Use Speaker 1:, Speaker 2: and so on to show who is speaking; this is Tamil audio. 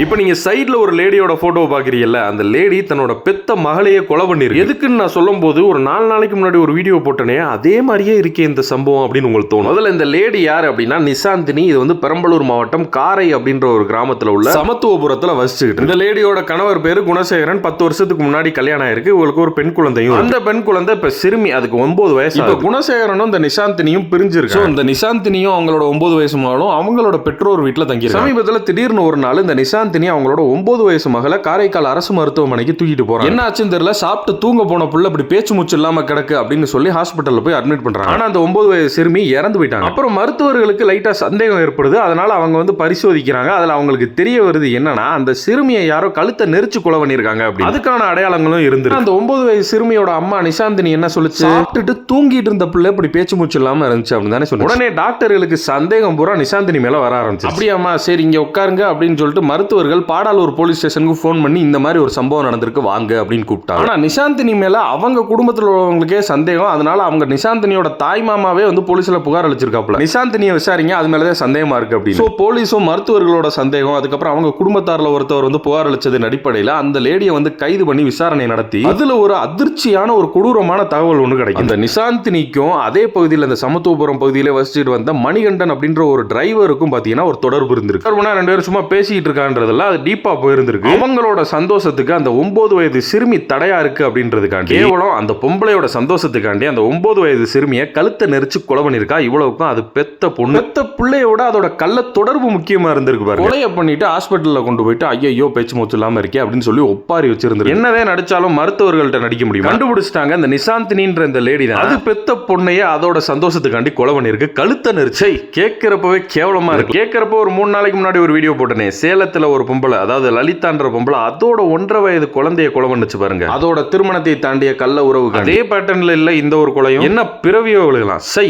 Speaker 1: இப்போ நீங்க சைடுல ஒரு லேடியோட போட்டோ பாக்குறீங்கல்ல, அந்த லேடி தன்னோட பெத்த மகளையே கொலை பண்ணிருக்கு. எதுக்குன்னு நான் சொல்லும் போது ஒரு 4 நாளைக்கு முன்னாடி ஒரு வீடியோ போட்டனே, அதே மாதிரியே இருக்கே இந்த சம்பவம் அப்படின்னு உங்களுக்கு தோணும். முதல்ல இந்த லேடி யார் அப்படின்னா நிசாந்தினி. இது வந்து பெரம்பலூர் மாவட்டம் காரை அப்படின்ற ஒரு கிராமத்துல உள்ள சமத்துவபுரத்துல வசிச்சுக்கிட்டு. இந்த லேடியோட கணவர் பேரு குணசேகரன். 10 வருஷத்துக்கு முன்னாடி கல்யாணம் ஆயிருக்கு. இவங்களுக்கு ஒரு பெண் குழந்தையும். அந்த பெண் குழந்தை இப்ப சிறுமி, அதுக்கு 9 வயசு. இப்ப குணசேகரனும் இந்த நிசாந்தினியும் பிரிஞ்சிருக்கு. இந்த நிசாந்தினியும் அவங்களோட 9 வயசு மகளும் அவங்களோட பெற்றோர் வீட்டுல தங்கி சமீபத்துல திடீர்னு ஒரு நாள் இந்த நிசாந்தினி அவங்களோட 9 வயசு மகளை காரைக்கால் அரசு மருத்துவமனைக்கு தூக்கிட்டு போறாங்க. என்ன ஆச்சுன்னு தெரியல, சாப்பிட்டு தூங்க போன புள்ள இப்படி பேச்சு மூச்சு இல்லாம கிடக்கு அப்படின்னு சொல்லி ஹாஸ்பிட்டல்ல போய் அட்மிட் பண்றாங்க. ஆனா அந்த 9 வயசு சிறுமி இறந்து போயிட்டாங்க. அப்புறம் மருத்துவர்களுக்கு லைட்டா சந்தேகம் ஏற்படுது. அதனால அவங்க வந்து பரிசோதிக்கிறாங்க. அதுல அவங்களுக்கு தெரிய வருது என்னன்னா, அந்த சிறுமியை யாரோ கழுத்தை நெரிச்சு கொலை பண்ணிருக்காங்க. அப்படி அதுக்கான அடையாளங்களும் இருந்து அந்த 9 வயசு சிறுமியோட அம்மா நிசாந்தினி என்ன சொல்லுச்சு, சாப்பிட்டுட்டு தூங்கிட்டு இருந்த பிள்ளை இப்படி பேச்சு மூச்சு இல்லாம இருந்துச்சு அப்படின்னு தானே சொன்னாங்க. உடனே டாக்டர்களுக்கு சந்தேகம் பூரா நிசாந்தினி மேல வர ஆரம்பிச்சு. அப்படியாமா, சரி இங்க உட்காருங்க அப்படின்னு சொல்லிட்டு மருத்துவர்கள் பாடாலூர் போலீஸ் ஸ்டேஷனுக்கு போன் பண்ணி இந்த மாதிரி ஒரு சம்பவம் நடந்திருக்கு வாங்க அப்படின்னு கூப்பிட்டாங்க. ஆனா நிசாந்தினி மேல அவங்க குடும்பத்தில் உள்ளவங்களுக்கே சந்தேகம். அதனால அவங்க நிசாந்தினியோட தாய் மாமாவே வந்து போலீஸ்ல புகார் அளிச்சிருக்காப்ல. நிசாந்தினியை விசாரிங்க, அது மேலதான் சந்தேகமா இருக்கு அப்படின்னு. போலீஸும் மருத்துவர்களோட சந்தேகம், அதுக்கப்புறம் அவங்க குடும்பத்தார்ல ஒருத்தவர் வந்து புகார் அளிச்சதன் அடிப்படையில் அந்த லேடியை வந்து கைது பண்ணி விசாரணை நடத்தி அதுல ஒரு அதிர்ச்சியான ஒரு கொடூரமான தகவல் ஒன்று கிடைக்கும். இந்த நிசாந்தினிக்கும் அதே பகுதியில் இந்த சமத்துவபுரம் பகுதியில வசிச்சுட்டு வந்த மணிகண்டன் அப்படின்ற ஒரு டிரைவருக்கும் பாத்தீங்கன்னா ஒரு தொடர்பு இருந்திருக்கு. 2 பேரும் சும்மா பேசிட்டு இருக்கான்றதுல அது டீப்பா போயிருந்திருக்கு. அவங்களோட சந்தோஷத்துக்கு அந்த 9 வயது சிறுமி தடையா இருக்கு அப்படின்றதுக்காண்டி, கேவலம் அந்த பொம்பளையோட சந்தோஷத்துக்காண்டி அந்த 9 வயது சிறுமியை கழுத்தை நெரிச்சு கொலை பண்ணிருக்கா. இவ்வளவுக்கும் அது பெத்த பொண்ணு. பெத்த பிள்ளையோட அதோட கள்ள தொடர்பு முக்கியமா இருந்திருக்கு பாருங்க. கொலையை பண்ணிட்டு ஹாஸ்பிட்டல்ல கொண்டு போயிட்டு ஐயோ பேச்சு மூச்சு இல்லாம இருக்கே அப்படின்னு சொல்லி ஒப்பாரி வச்சிருந்திருக்கு. என்னதே நடிச்சாலும் மருத்துவர்கள்ட்ட நடிக்க முடியும். கண்டுபிடிச்சிட்டாங்க, இந்த நிசாந்தினின்ற இந்த லேடி தான் அது பெத்த பொண்ணையே அதோட சந்தோஷத்துக்காண்டி கொலை பண்ணிருக்கு. கழுத்தை நெரிச்சை கேட்கிறப்பவே கேவலமா இருக்கு. கேட்கிறப்ப ஒரு 3 நாளைக்கு முன்னாடி ஒரு வீடியோ போட்டனே, சேலத்துல ஒரு பொம்பளை, அதாவது லலிதான்ற பொம்பளை அதோட 1.5 வயது குழந்தைய கொலை பண்ணுச்சு பாருங்க. அதோட திருமணத்தை தாண்டிய கள்ள உறவு அதே பேட்டர்ன்ல இல்ல இந்த ஒரு கொலையும். என்ன பிறவியோ விழுகலாம். சை.